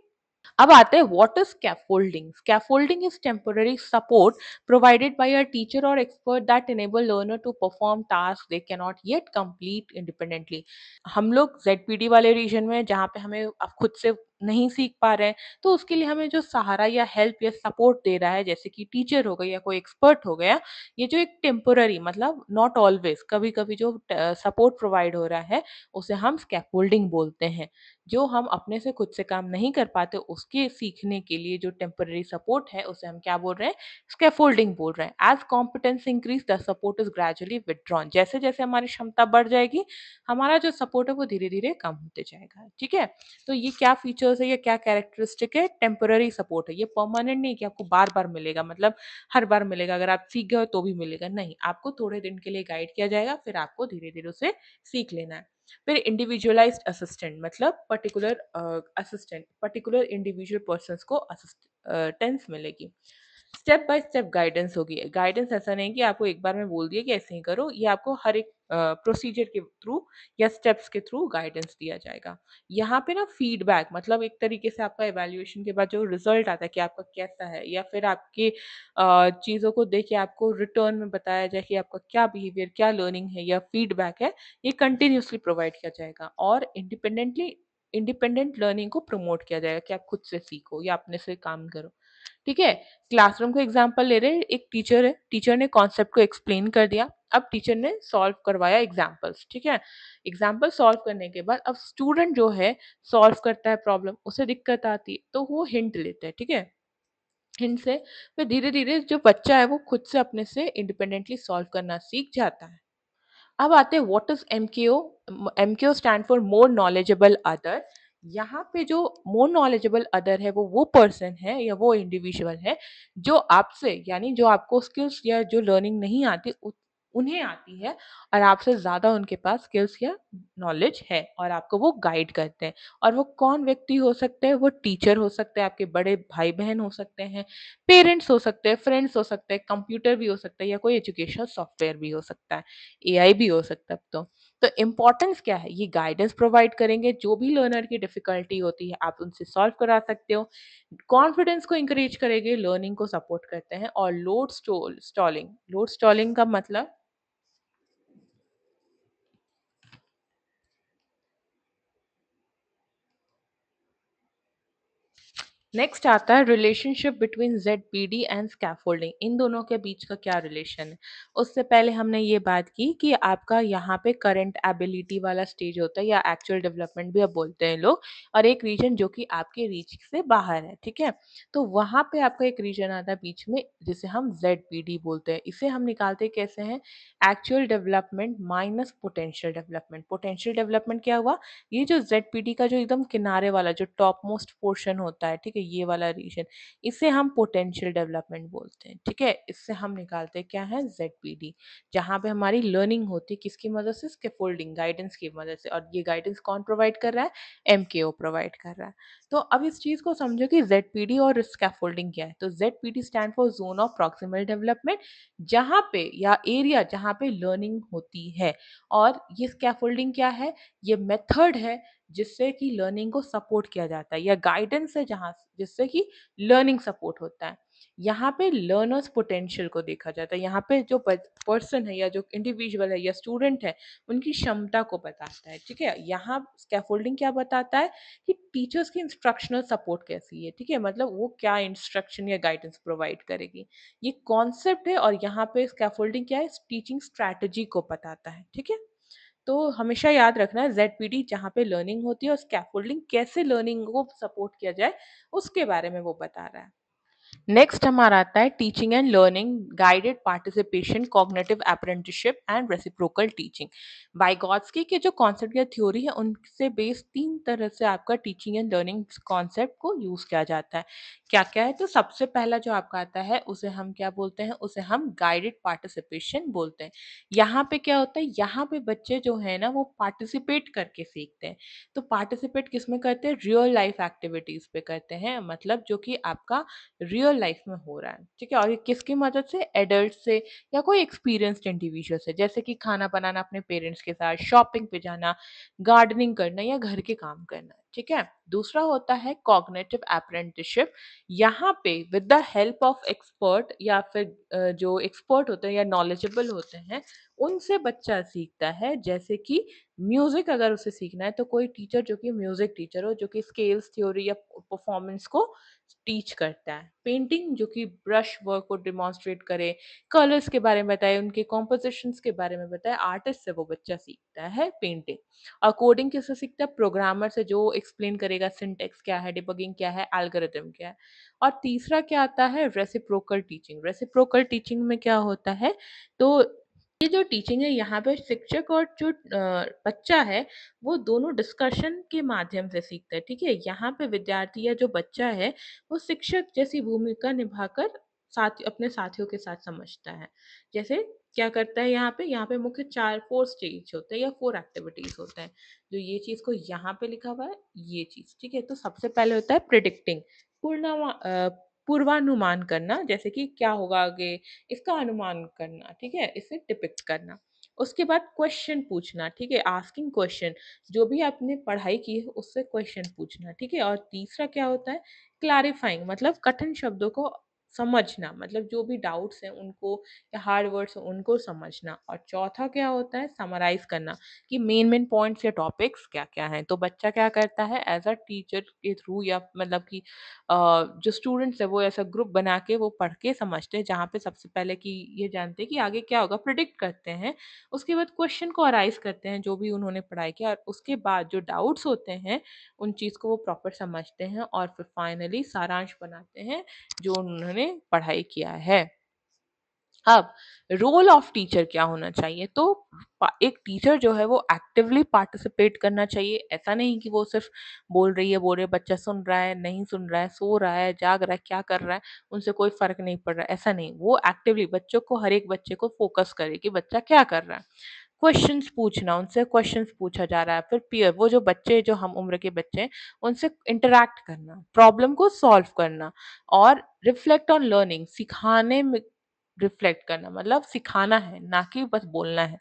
अब आते हैं what is scaffolding scaffolding is temporary support provided by a teacher और expert that enable learner to perform task they can not yet complete independently. हम लोग ज़ेडपीडी वाले रीजन में जहाँ पे हमें अब खुद से नहीं सीख पा रहे हैं, तो उसके लिए हमें जो सहारा या हेल्प या सपोर्ट दे रहा है जैसे कि टीचर हो गया या कोई एक्सपर्ट हो गया, ये जो एक टेम्पररी मतलब नॉट ऑलवेज कभी-कभी जो सपोर्ट प्रोवाइड हो रहा है, उसे हम स्कैफोल्डिंग बोलते हैं। जो हम अपने से खुद से काम नहीं कर पाते उसके सीखने के लिए जो टेम्पररी सपोर्ट है उसे हम क्या बोल रहे हैं? स्कैफोल्डिंग बोल रहे हैं। As competence increase the support is gradually withdrawn. जैसे-जैसे हमारी क्षमता बढ़ जाएगी, हमारा जो सपोर्ट है वो धीरे-धीरे कम होते जाएगा। ठीक है? तो ये क्या फीचर्स है, ये क्या कैरेक्टरिस्टिक है? टेम्पररी सपोर्ट है। ये परमानेंट नहीं कि आपको बार-बार मिलेगा मतलब हर बार मिलेगा, अगर आप सीख गए हो तो भी मिलेगा, नहीं। आपको थोड़े दिन के लिए गाइड किया जाएगा, फिर आपको धीरे-धीरे उसे सीख लेना है। फिर इंडिविजुअलाइज्ड असिस्टेंट मतलब पर्टिकुलर इंडिविजुअल पर्सन्स को असिस्टेंस मिलेगी। स्टेप बाय स्टेप गाइडेंस होगी। गाइडेंस ऐसा नहीं कि आपको एक बार में बोल दिया कि ऐसे ही करो, ये आपको हर एक प्रोसीजर के थ्रू या स्टेप्स के थ्रू गाइडेंस दिया जाएगा। यहाँ पे ना फीडबैक मतलब एक तरीके से आपका इवैल्यूएशन के बाद जो रिजल्ट आता है कि आपका कैसा है या फिर आपके चीज़ों को देख के आपको रिटर्न में बताया जाए कि आपका क्या बिहेवियर, क्या लर्निंग है या फीडबैक है, ये कंटिन्यूअसली प्रोवाइड किया जाएगा और इंडिपेंडेंट लर्निंग को प्रमोट किया जाएगा कि आप खुद से सीखो या अपने से काम करो। ठीक है? क्लासरूम का एग्जांपल ले रहे हैं, एक टीचर है, टीचर ने कॉन्सेप्ट को एक्सप्लेन कर दिया, अब टीचर ने सॉल्व करवाया एग्जांपल्स, ठीक है? एग्जांपल सॉल्व करने के बाद अब स्टूडेंट जो है सॉल्व करता है प्रॉब्लम, उसे दिक्कत आती है, तो वो हिंट लेता है, ठीक है? हिंट से फिर धीरे-धीरे जो बच्चा है वो खुद से अपने से इंडिपेंडेंटली सॉल्व करना सीख जाता है। अब आते हैं what is MKO. MKO stand for more knowledgeable other. यहाँ पे जो मोर नॉलेजेबल अदर है वो पर्सन है या वो इंडिविजुअल है जो आपसे यानी जो आपको स्किल्स या जो लर्निंग नहीं आती उन्हें आती है और आपसे ज़्यादा उनके पास स्किल्स या नॉलेज है और आपको वो गाइड करते हैं। और वो कौन व्यक्ति हो सकते हैं? वो टीचर हो सकते हैं, आपके बड़े भाई बहन हो सकते हैं, पेरेंट्स हो सकते हैं, फ्रेंड्स हो सकते हैं, कंप्यूटर भी हो सकता है या कोई एजुकेशनल सॉफ्टवेयर भी हो सकता है, एआई भी हो सकता है अब तो। तो इम्पोर्टेंस क्या है? ये गाइडेंस प्रोवाइड करेंगे, जो भी लर्नर की डिफ़िकल्टी होती है, आप उनसे सॉल्व करा सकते हो। कॉन्फिडेंस को एनकरेज करेंगे, लर्निंग को सपोर्ट करते हैं और लोड स्टॉलिंग का मतलब नेक्स्ट आता है रिलेशनशिप बिटवीन ज़ेडपीडी एंड स्कैफोल्डिंग। इन दोनों के बीच का क्या रिलेशन है? उससे पहले हमने ये बात की कि आपका यहाँ पे करंट एबिलिटी वाला स्टेज होता है या एक्चुअल डेवलपमेंट भी अब बोलते हैं लोग और एक रीजन जो कि आपके रीच से बाहर है, ठीक है? तो वहाँ पे आपका एक रीजन आता है बीच में जिसे हम ज़ेडपीडी बोलते हैं। इसे हम निकालते कैसे हैं? Actual development minus potential development. Potential development क्या हुआ? ये जो ज़ेडपीडी का जो एकदम किनारे वाला जो टॉप मोस्ट पोर्शन होता है, ठीक है? है? ये वाला रीजन, इसे हम पोटेंशियल डेवलपमेंट बोलते हैं, ठीक है? इससे हम निकालते हैं क्या है? ज़ेडपीडी, जहाँ पे हमारी लर्निंग होती है किसकी मदद से? स्कैफोल्डिंग, गाइडेंस की मदद से, और ये गाइडेंस कौन प्रोवाइड कर रहा है? एमकेओ प्रोवाइड कर रहा है। तो अब इस चीज़ को समझो कि ज़ेडपीडी और स्कैफोल्डिंग क्या है? तो ZPD stand for zone of proximal development, जहाँ पे या एरिया जहाँ पे लर्निंग होती है, और ये स्कैफोल्डिंग क्या है? ये मेथड है जिससे कि लर्निंग को सपोर्ट किया जाता है, या गाइडेंस है जहाँ जिससे कि लर्निंग सपोर्ट होता है। यहाँ पे लर्नर्स पोटेंशियल को देखा जाता है। यहाँ पे जो पर्सन है या जो इंडिविजुअल है या स्टूडेंट है, उनकी क्षमता को बताता है, ठीक है? यहाँ स्कैफोल्डिंग क्या बताता है कि टीचर्स की इंस्ट्रक्शनल सपोर्ट कैसी है, ठीक है? मतलब वो क्या इंस्ट्रक्शन या गाइडेंस प्रोवाइड करेगी। ये कॉन्सेप्ट है, और यहाँ पे स्कैफोल्डिंग क्या है? टीचिंग स्ट्रैटेजी को बताता है, ठीक है? तो हमेशा याद रखना है ज़ेडपीडी जहाँ पे लर्निंग होती है, और स्कैफोल्डिंग कैसे लर्निंग को सपोर्ट किया जाए, उसके बारे में वो बता रहा है। नेक्स्ट हमारा आता है teaching and learning, guided participation, cognitive apprenticeship and reciprocal teaching. Vygotsky के जो कॉन्सेप्ट या थ्योरी है, उनसे बेस्ड 3 तरह से आपका टीचिंग एंड लर्निंग कॉन्सेप्ट को यूज़ किया जाता है। क्या-क्या है? तो सबसे पहला जो आपका आता है, उसे हम क्या बोलते हैं? उसे हम गाइडेड पार्टिसिपेशन बोलते हैं। यहाँ पे क्या होता है? यहाँ पे बच्चे जो हैं ना, वो पार्टिसिपेट करके सीखते हैं। तो पार्टिसिपेट किसमें करते हैं? रियल लाइफ एक्टिविटीज़ पे करते हैं, मतलब जो कि आपका रियल लाइफ में हो रहा है, ठीक है? और ये किसकी मदद से? एडल्ट से, या कोई एक्सपीरियंस्ड इंडिविजुअल से, जैसे कि खाना बनाना अपने पेरेंट्स के साथ, शॉपिंग पे जाना, गार्डनिंग करना, या घर के काम करना, ठीक है? दूसरा होता है कॉग्निटिव अप्रेंटिसशिप। यहाँ पे with the help of expert, या फिर जो एक्सपर्ट होते हैं या नॉलेजेबल होते हैं, उनसे बच्चा सीखता है। जैसे कि म्यूजिक अगर उसे सीखना है, तो कोई टीचर जो कि म्यूजिक टीचर हो, जो कि स्केल्स थ्योरी या परफॉर्मेंस को टीच करता है। पेंटिंग जो कि ब्रश वर्क को डेमोंस्ट्रेट करे, कलर्स के बारे में बताए, उनके कॉम्पोजिशंस के बारे में बताए, आर्टिस्ट से वो बच्चा सीखता है पेंटिंग। और कोडिंग किससे सीखता है? प्रोग्रामर से, जो एक्सप्लेन करेगा सिंटैक्स क्या है, डिबगिंग क्या है, एल्गोरिथम क्या है। और तीसरा क्या आता है? Reciprocal teaching. रेसिप्रोकल टीचिंग में क्या होता है? तो ये जो टीचिंग है, यहाँ पे शिक्षक और जो बच्चा है, वो दोनों डिस्कशन के माध्यम से सीखता है, ठीक है? यहाँ पे विद्यार्थी या जो बच्चा है, वो शिक्षक जैसी भूमिका निभाकर अपने साथियों के साथ समझता है। जैसे क्या करता है यहाँ पे? यहाँ पे मुख्य 4 स्टेज होते हैं, या 4 एक्टिविटीज़ होते हैं। जो ये चीज़ को यहाँ पे लिखा हुआ है, ये चीज़, ठीक है? तो सबसे पहले होता है प्रेडिक्टिंग, पूर्वानुमान करना, जैसे कि क्या होगा आगे, इसका अनुमान करना, ठीक है? इसे डिपिक्ट करना। उसके बाद क्वेश्चन पूछना, ठीक है? आस्किंग क्वेश्चन, जो भी आपने पढ़ाई की है, उससे क्वेश्चन पूछना, ठीक है? और तीसरा क्या होता है? क्लैरिफाइंग, मतलब कठिन शब्दों को समझना, मतलब जो भी डाउट्स हैं उनको, या हार्ड वर्ड्स हैं उनको समझना। और चौथा क्या होता है? समराइज़ करना, कि मेन पॉइंट्स या टॉपिक्स क्या-क्या हैं। तो बच्चा क्या करता है? एज़ अ टीचर के थ्रू, या मतलब कि जो स्टूडेंट्स हैं, वो ऐसा ग्रुप बना के वो पढ़ के समझते हैं, जहाँ पे सबसे पहले कि ये जानते हैं कि आगे क्या होगा, प्रेडिक्ट करते हैं। उसके बाद क्वेश्चन को अराइज़ करते हैं, जो भी उन्होंने पढ़ाई किया, और उसके बाद जो डाउट्स होते हैं, उन चीज़ को वो प्रॉपर समझते हैं, और फिर फाइनली सारांश बनाते हैं, जो उन्होंने पढ़ाई किया है। अब रोल ऑफ टीचर क्या होना चाहिए? तो एक टीचर जो है वो एक्टिवली पार्टिसिपेट करना चाहिए। ऐसा नहीं कि वो सिर्फ बोल रही है, बच्चा सुन रहा है, नहीं सुन रहा है, सो रहा है, जाग रहा है, क्या कर रहा है, उनसे कोई फ़र्क नहीं पड़ रहा है, ऐसा नहीं। वो एक्टिवली बच्चों को, हर एक बच्चे को फ़ोकस करे कि बच्चा क्या कर रहा है। क्वेश्चंस पूछना, उनसे क्वेश्चंस पूछा जा रहा है, फिर पीयर, वो जो बच्चे, जो हम उम्र के बच्चे हैं, उनसे इंटरैक्ट करना, प्रॉब्लम को सॉल्व करना, और रिफ्लेक्ट ऑन लर्निंग, सिखाने में रिफ्लेक्ट करना, मतलब सिखाना है, ना कि बस बोलना है।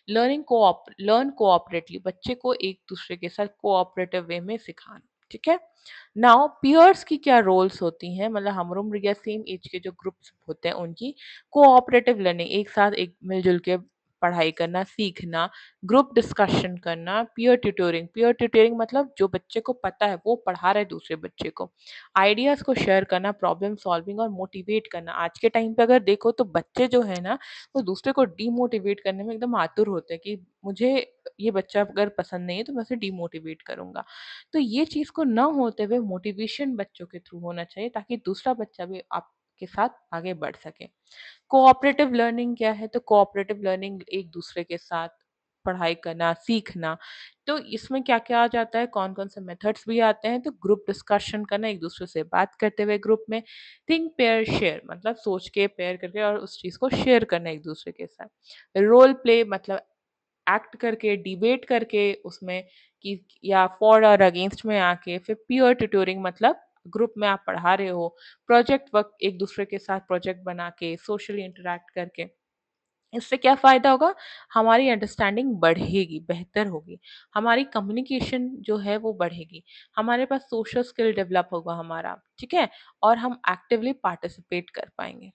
लर्न कोऑपरेटिवली, बच्चे को एक-दूसरे के साथ कोऑपरेटिव वे में सिखाना, ठीक है? नाउ पीयर्स की क्या रोल्स होती हैं, मतलब हम उम्र या सेम एज के जो ग्रुप्स होते हैं उनकी। कोऑपरेटिव लर्निंग, एक साथ एक मिल-जुल के पढ़ाई करना, सीखना, ग्रुप डिस्कशन करना, पीयर ट्यूटरिंग मतलब जो बच्चे को पता है वो पढ़ा रहा है दूसरे बच्चे को। आइडियाज़ को शेयर करना, प्रॉब्लम सॉल्विंग और मोटिवेट करना। आज के टाइम पे अगर देखो तो बच्चे जो है ना, वो दूसरे को डीमोटिवेट करने में एकदम आतुर होते हैं कि मुझे ये बच्चा अगर पसंद नहीं है तो मैं उसे डीमोटिवेट करूँगा। तो ये चीज़ को ना होते हुए मोटिवेशन बच्चों के थ्रू होना चाहिए, ताकि दूसरा बच्चा भी आपके साथ आगे बढ़ सके। कोऑपरेटिव लर्निंग क्या है? तो कोऑपरेटिव लर्निंग एक दूसरे के साथ पढ़ाई करना, सीखना। तो इसमें क्या-क्या आ जाता है, कौन-कौन से मेथड्स भी आते हैं, तो ग्रुप डिस्कशन करना, एक-दूसरे से बात करते हुए ग्रुप में, थिंक, पेयर, शेयर मतलब सोच के पेयर करके और उस चीज़ को शेयर करना एक-दूसरे के साथ। रोल प्ले मतलब एक्ट करके, डिबेट करके उसमें कि या फॉर और अगेंस्ट में आके, फिर पीयर ट्यूटरिंग मतलब ग्रुप में आप पढ़ा रहे हो, प्रोजेक्ट वर्क एक-दूसरे के साथ प्रोजेक्ट बना के, सोशली इंटरैक्ट करके। इससे क्या फ़ायदा होगा? हमारी अंडरस्टैंडिंग बढ़ेगी, बेहतर होगी, हमारी कम्युनिकेशन जो है वो बढ़ेगी, हमारे पास सोशल स्किल डेवलप होगा हमारा, ठीक है? और हम एक्टिवली पार्टिसिपेट कर पाएँगे।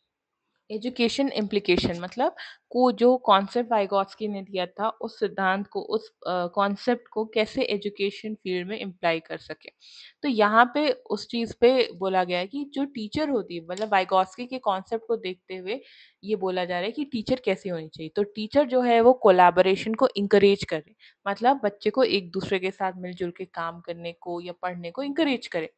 एजुकेशन इम्प्लीकेशन मतलब को जो कॉन्सेप्ट वाइगॉत्स्की ने दिया था उस सिद्धांत को उस कॉन्सेप्ट को कैसे एजुकेशन फील्ड में इम्प्लाई कर सके। तो यहाँ पे उस चीज़ पे बोला गया है कि जो टीचर होती है मतलब वाइगॉत्स्की के कॉन्सेप्ट को देखते हुए ये बोला जा रहा है कि टीचर कैसी होनी चाहिए। तो टीचर जो है वो कोलैबोरेशन को इंकरेज करे मतलब बच्चे को एक दूसरे के साथ मिलजुल के काम करने को या पढ़ने को इंकरेज करे।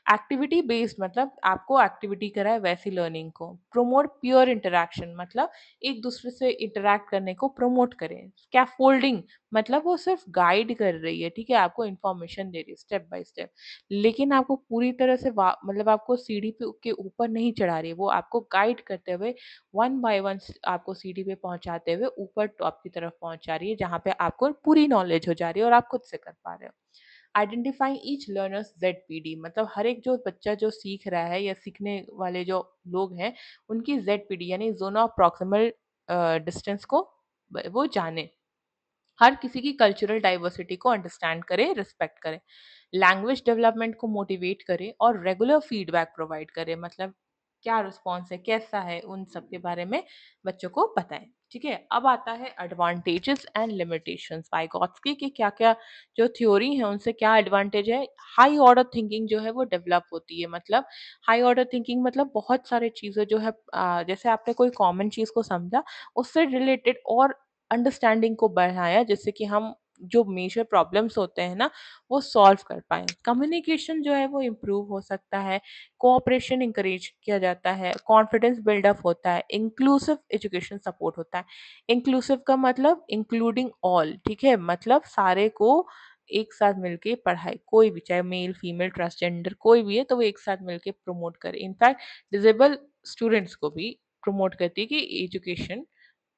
एक्टिविटी बेस्ड मतलब आपको एक्टिविटी कराए वैसी लर्निंग को। प्रोमोट पीयर इंटरैक्शन मतलब एक दूसरे से इंटरैक्ट करने को प्रमोट करें। स्कैफोल्डिंग मतलब वो सिर्फ गाइड कर रही है, ठीक है? आपको इन्फॉर्मेशन दे रही है स्टेप बाय स्टेप। लेकिन आपको पूरी तरह से मतलब आपको सीढ़ी पे के ऊपर नहीं चढ़ा रही है। वो आपको गाइड करते हुए वन बाय वन आपको सीढ़ी पे पहुँचाते हुए ऊपर टॉप की तरफ पहुँचा रही है, जहाँ पे आपको पूरी नॉलेज हो जा रही है और आप खुद से कर पा रहे हो। आइडेंटिफाइंग ईच लर्नर्स ज़ेडपीडी मतलब हर एक जो बच्चा जो सीख रहा है या सीखने वाले जो लोग हैं, उनकी ज़ेडपीडी यानी ज़ोन ऑफ प्रॉक्सिमल डिस्टेंस को वो जाने। हर किसी की कल्चरल डाइवर्सिटी को अंडरस्टैंड करें, रिस्पेक्ट करें। लैंग्वेज डेवलपमेंट को मोटिवेट करें और रेगुलर फीडबैक प्रोवाइड करें मतलब क्या रिस्पॉन्स है, कैसा है, उन सब के बारे में बच्चों को बताएं। ठीक है, अब आता है एडवांटेजेस एंड लिमिटेशंस। वाइगॉत्स्की की क्या-क्या जो थ्योरी है उनसे क्या एडवांटेज है? हाई ऑर्डर थिंकिंग जो है वो डेवलप होती है मतलब हाई ऑर्डर थिंकिंग मतलब बहुत सारे चीज़ें जो है जैसे आपने कोई कॉमन चीज़ को समझा, उससे रिलेटेड और अंडरस्टैंडिंग को बढ़ाया जिससे कि हम जो मेजर प्रॉब्लम्स होते हैं ना वो सॉल्व कर पाएँ। कम्युनिकेशन जो है वो इम्प्रूव हो सकता है, कोऑपरेशन एनकरेज किया जाता है, कॉन्फिडेंस बिल्डअप होता है, इंक्लूसिव एजुकेशन सपोर्ट होता है। इंक्लूसिव का मतलब इंक्लूडिंग ऑल, ठीक है? मतलब सारे को एक साथ मिलके पढ़ाई, कोई भी चाहे मेल, फीमेल, ट्रांसजेंडर कोई भी है तो वो एक साथ मिलके प्रमोट करे। इनफैक्ट डिसेबल स्टूडेंट्स को भी प्रमोट करती है कि एजुकेशन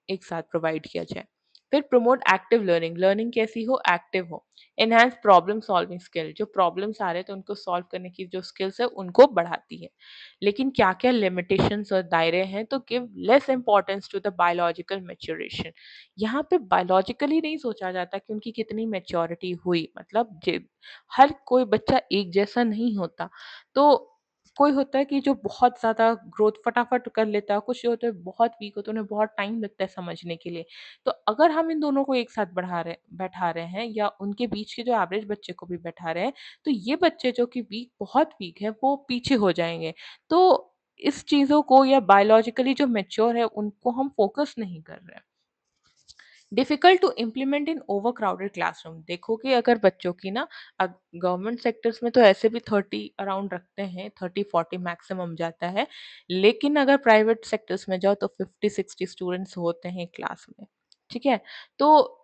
एक साथ प्रोवाइड किया जाए। फिर प्रमोट एक्टिव लर्निंग, लर्निंग कैसी हो? एक्टिव हो। एनहांस प्रॉब्लम सॉल्विंग स्किल, जो प्रॉब्लम्स आ रहे हैं तो उनको सॉल्व करने की जो स्किल्स है उनको बढ़ाती है। लेकिन क्या-क्या लिमिटेशंस और दायरे हैं? तो give less importance to the biological maturation. यहाँ पे बायोलॉजिकली नहीं सोचा जाता कि उनकी कितनी मैच्योरिटी हुई मतलब हर कोई बच्चा एक जैसा नहीं होता। तो कोई होता है कि जो बहुत ज़्यादा ग्रोथ फटाफट कर लेता है, कुछ जो होते हैं बहुत वीक होते हैं, उन्हें बहुत टाइम लगता है समझने के लिए। तो अगर हम इन दोनों को एक साथ बैठा रहे हैं या उनके बीच के जो एवरेज बच्चे को भी बैठा रहे हैं, तो ये बच्चे जो कि बहुत वीक है, वो पीछे हो जाएँगे। तो इस चीज़ों को या बायोलॉजिकली जो मैच्योर है, उनको हम फ़ोकस नहीं कर रहे हैं। Difficult to implement in overcrowded classroom. देखो कि अगर बच्चों की ना गवर्नमेंट सेक्टर्स में तो ऐसे भी 30 अराउंड रखते हैं, 30-40 मैक्सिमम जाता है। लेकिन अगर प्राइवेट सेक्टर्स में जाओ तो 50-60 स्टूडेंट्स होते हैं क्लास में। ठीक है? तो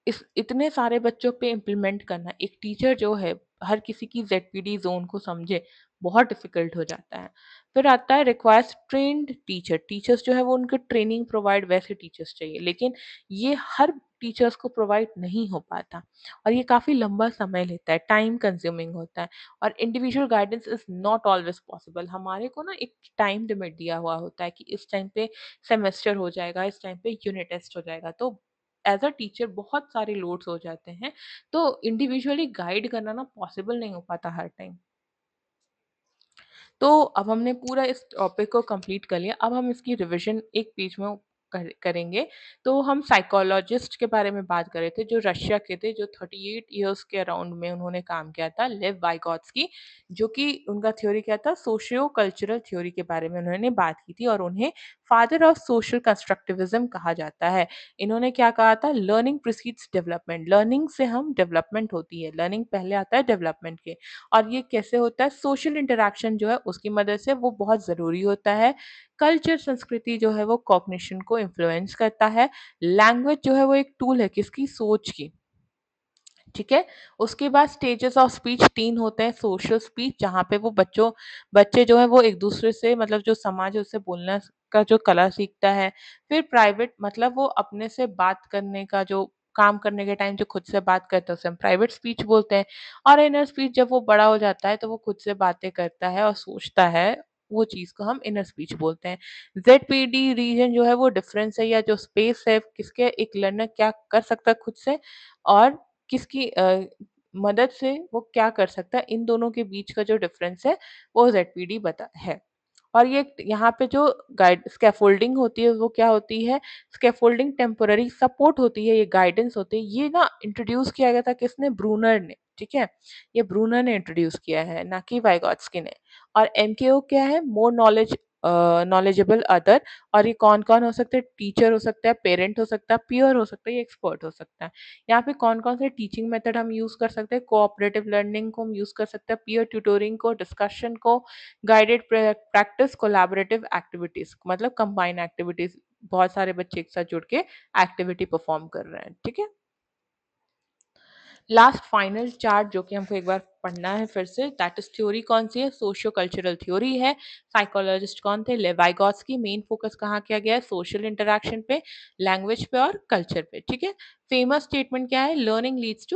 इस इतने सारे बच्चों पे इम्प्लीमेंट करना, एक टीचर जो है हर किसी की ज़ेडपीडी ज़ोन को समझे, बहुत डिफ़िकल्ट हो जाता है। फिर आता है रिक्वायर्स ट्रेन्ड टीचर, टीचर्स जो है वो उनको ट्रेनिंग प्रोवाइड वैसे टीचर्स चाहिए, लेकिन ये हर टीचर्स को प्रोवाइड नहीं हो पाता और ये काफ़ी लंबा समय लेता है, टाइम कंज्यूमिंग होता है और individual guidance is not always possible. हमारे को ना एक टाइम लिमिट दिया हुआ होता है कि इस टाइम पे सेमेस्टर हो जाएगा, इस टाइम पे यूनिट टेस्ट हो जाएगा, तो एज़ अ टीचर बहुत सारे लोड्स हो जाते हैं, तो इंडिविजुअली गाइड करना ना पॉसिबल नहीं हो पाता हर टाइम। तो अब हमने पूरा इस टॉपिक को कंप्लीट कर लिया। अब हम इसकी रिविज़न एक पेज में करेंगे। तो हम साइकोलॉजिस्ट के बारे में बात कर रहे थे, जो रशिया के थे, जो 38 इयर्स के अराउंड में उन्होंने काम किया था, लेव वाइगॉत्स्की, जो कि उनका थ्योरी क्या था, सोशियो कल्चरल थ्योरी के बारे में उन्होंने बात की थी और उन्हें फादर ऑफ सोशल कंस्ट्रक्टिविज़्म कहा जाता है। इन्होंने क्या कहा था, लर्निंग प्रीसीड्स डेवलपमेंट, लर्निंग से हम डेवलपमेंट होती है, लर्निंग पहले आता है डेवलपमेंट के। और ये कैसे होता है? सोशल इंटरैक्शन जो है उसकी मदद से वो बहुत ज़रूरी होता है। कल्चर संस्कृति जो है वो कॉग्निशन को इन्फ्लुएंस करता है। लैंग्वेज जो है वो एक टूल है किसकी? सोच की। ठीक है? उसके बाद स्टेजेस ऑफ स्पीच 3 होते हैं, सोशल स्पीच जहाँ पे वो बच्चे जो हैं वो एक-दूसरे से मतलब जो समाज है उससे बोलना का जो कला सीखता है। फिर प्राइवेट मतलब वो अपने से बात करने का जो काम करने के टाइम जो खुद से बात करता है उसे हम प्राइवेट स्पीच बोलते हैं। और इनर स्पीच जब वो बड़ा हो जाता है तो वो खुद से बातें करता है और सोचता है, वो चीज़ को हम इनर स्पीच बोलते हैं। ज़ेडपीडी रीजन जो है वो डिफरेंस है या जो स्पेस है किसके एक लर्नर क्या कर सकता है खुद से और किसकी मदद से वो क्या कर सकता है, इन दोनों के बीच का जो डिफरेंस है, वो ज़ेडपीडी बता है। और ये यहाँ पे जो गाइड स्कैफोल्डिंग होती है, वो क्या होती है? स्कैफोल्डिंग टेम्पोररी सपोर्ट होती है, ये गाइडेंस होती है। ये ना इंट्रोड्यूस किया गया था किसने? ब्रूनर ने, ठीक है? ये ब्रूनर ने इंट्रोड्यूस किया है, ना कि वाइगोत्स्की ने। और एमकेओ क्या है? मोर नॉलेजेबल अदर और ये कौन-कौन हो सकते हैं? टीचर हो सकता है, पेरेंट हो सकता है, पीयर हो सकता है, या एक्सपर्ट हो सकता है। यहाँ पे कौन-कौन से टीचिंग मेथड हम यूज़ कर सकते हैं? कोऑपरेटिव लर्निंग को हम यूज़ कर सकते हैं, पीयर ट्यूटोरिंग को, डिस्कशन को, गाइडेड प्रैक्टिस, कोलैबोरेटिव एक्टिविटीज़ मतलब कंबाइन एक्टिविटीज़। बहुत सारे बच्चे एक साथ जुड़ के एक्टिविटी परफॉर्म कर रहे हैं, ठीक है? लास्ट फाइनल चार्ट जो कि हमको एक बार पढ़ना है फिर से, दैट इज थ्योरी कौन सी है? सोशियो कल्चरल थ्योरी है। साइकोलॉजिस्ट कौन थे? लेवाइगॉस्की। मेन फोकस कहाँ किया गया है? सोशल इंटरैक्शन पे, लैंग्वेज पे और कल्चर पे, ठीक है? फेमस स्टेटमेंट क्या है? Learning leads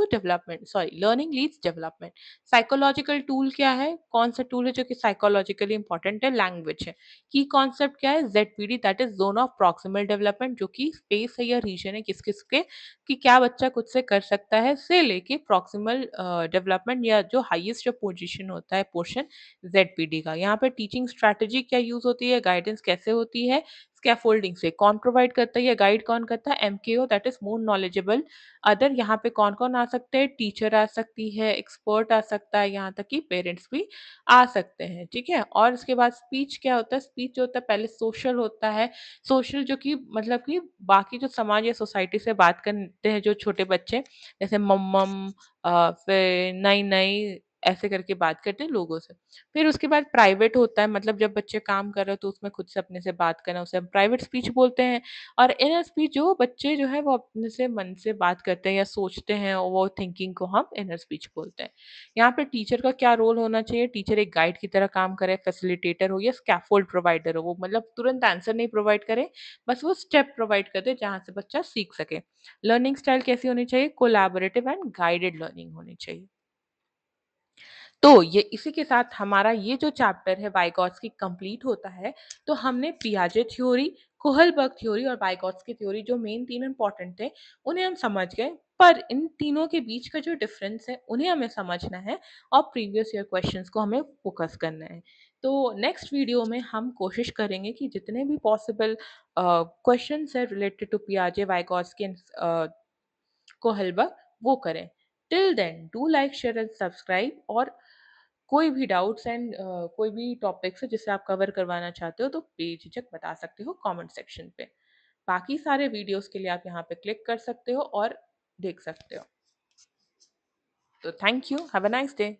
development. Psychological tool क्या है? कौन सा टूल है जो कि साइकोलॉजिकली इंपॉर्टेंट है? लैंग्वेज है। की कॉन्सेप्ट क्या है? ZPD that is zone of proximal development, जो कि स्पेस है या रीजन है किस किस के कि क्या बच्चा खुद से कर सकता है से लेके प्रॉक्सिमल डेवलपमेंट या जो हाईएस्ट जो पोजीशन होता है पोर्शन जेडपीडी का। यहाँ पे टीचिंग स्ट्रैटेजी क्या यूज होती है? गाइडेंस कैसे होती है? स्कैफोल्डिंग से। कौन प्रोवाइड करता है या गाइड कौन करता है? MKO that is more knowledgeable other. यहाँ पे कौन कौन आ सकते हैं? टीचर आ सकती है, एक्सपर्ट आ सकता है, यहाँ तक कि पेरेंट्स भी आ सकते हैं, ठीक है? और इसके बाद स्पीच क्या होता है? स्पीच जो होता है पहले सोशल होता है। सोशल जो कि मतलब कि बाकी जो समाज या सोसाइटी से बात करते हैं जो छोटे बच्चे, जैसे मम्मम फिर नई-नई ऐसे करके बात करते हैं लोगों से। फिर उसके बाद प्राइवेट होता है मतलब जब बच्चे काम कर रहे हो तो उसमें खुद से अपने से बात करना उसे हम प्राइवेट स्पीच बोलते हैं। और इनर स्पीच जो बच्चे जो है वो अपने से मन से बात करते हैं या सोचते हैं और वो थिंकिंग को हम इनर स्पीच बोलते हैं। यहाँ पे टीचर का क्या रोल होना चाहिए? टीचर एक गाइड की तरह काम करे, फैसिलिटेटर हो या स्कैफोल्ड प्रोवाइडर हो। वो मतलब तुरंत आंसर नहीं प्रोवाइड करे, बस वो स्टेप प्रोवाइड कर दे जहाँ से बच्चा सीख सके। लर्निंग स्टाइल कैसी होनी चाहिए? कोलैबोरेटिव एंड गाइडेड लर्निंग होनी चाहिए। तो ये इसी के साथ हमारा ये जो चैप्टर है वाइगॉट्स्की कंप्लीट होता है। तो हमने पियाजे थ्योरी, कोहलबर्ग थ्योरी और वाइगॉट्स्की थ्योरी जो मेन 3 इम्पोर्टेंट थे, उन्हें हम समझ गए। पर इन तीनों के बीच का जो डिफरेंस है, उन्हें हमें समझना है और प्रीवियस ईयर क्वेश्चंस को हमें फोकस करना है। तो नेक्स्ट वीडियो में हम कोशिश करेंगे कि जितने भी पॉसिबल क्वेश्चंस हैं रिलेटेड टू पियाजे, वाइगॉट्स्की एंड कोहलबर्ग वो करें। Till then do like, share and subscribe. और कोई भी डाउट्स एंड कोई भी टॉपिक्स है जिसे आप कवर करवाना चाहते हो तो बेझिझक बता सकते हो कमेंट सेक्शन पे। बाकी सारे वीडियोस के लिए आप यहाँ पे क्लिक कर सकते हो और देख सकते हो। तो thank you, have a nice day.